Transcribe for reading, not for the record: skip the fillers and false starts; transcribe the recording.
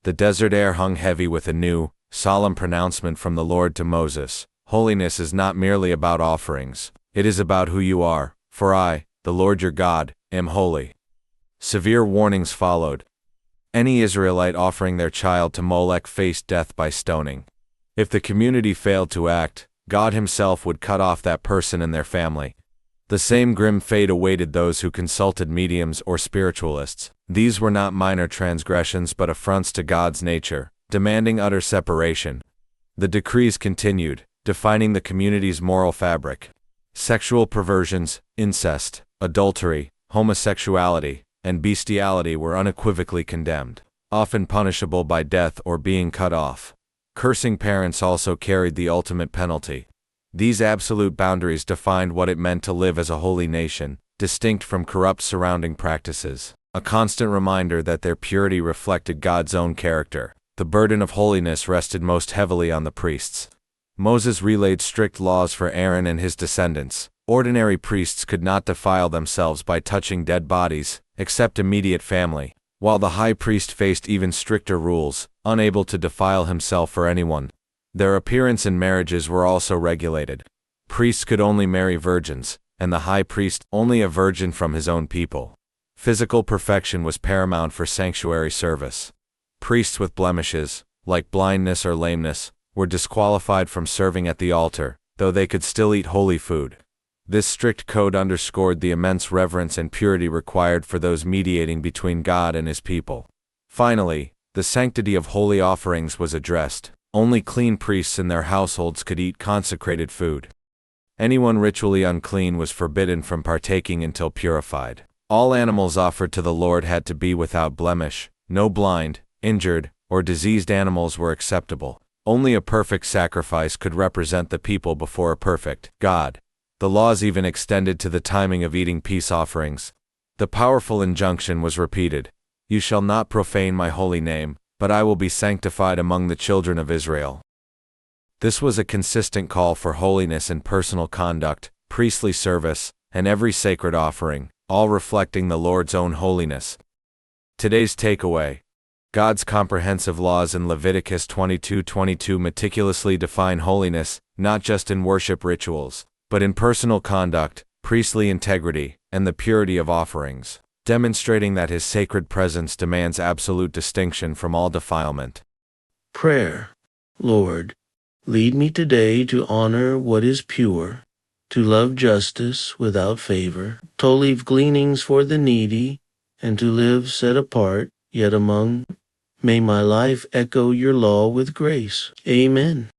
The desert air hung heavy with a new, solemn pronouncement from the Lord to Moses. Holiness is not merely about offerings. It is about who you are, for I, the Lord your God, am holy. Severe warnings followed. Any Israelite offering their child to Molech faced death by stoning. If the community failed to act, God himself would cut off that person and their family. The same grim fate awaited those who consulted mediums or spiritualists. These were not minor transgressions but affronts to God's nature, demanding utter separation. The decrees continued, defining the community's moral fabric. Sexual perversions, incest, adultery, homosexuality, and bestiality were unequivocally condemned, often punishable by death or being cut off. Cursing parents also carried the ultimate penalty. These absolute boundaries defined what it meant to live as a holy nation, distinct from corrupt surrounding practices, a constant reminder that their purity reflected God's own character. The burden of holiness rested most heavily on the priests. Moses relayed strict laws for Aaron and his descendants. Ordinary priests could not defile themselves by touching dead bodies, except immediate family, while the high priest faced even stricter rules, unable to defile himself or anyone. Their appearance and marriages were also regulated. Priests could only marry virgins, and the high priest only a virgin from his own people. Physical perfection was paramount for sanctuary service. Priests with blemishes, like blindness or lameness, were disqualified from serving at the altar, though they could still eat holy food. This strict code underscored the immense reverence and purity required for those mediating between God and his people. Finally, the sanctity of holy offerings was addressed. Only clean priests in their households could eat consecrated food. Anyone ritually unclean was forbidden from partaking until purified. All animals offered to the Lord had to be without blemish. No blind, injured, or diseased animals were acceptable. Only a perfect sacrifice could represent the people before a perfect God. The laws even extended to the timing of eating peace offerings. The powerful injunction was repeated: "You shall not profane my holy name, but I will be sanctified among the children of Israel." This was a consistent call for holiness in personal conduct, priestly service, and every sacred offering, all reflecting the Lord's own holiness. Today's takeaway: God's comprehensive laws in Leviticus 22:22 meticulously define holiness, not just in worship rituals, but in personal conduct, priestly integrity, and the purity of offerings, demonstrating that his sacred presence demands absolute distinction from all defilement. Prayer. Lord, lead me today to honor what is pure, to love justice without favor, to leave gleanings for the needy, and to live set apart, yet among. May my life echo your law with grace. Amen.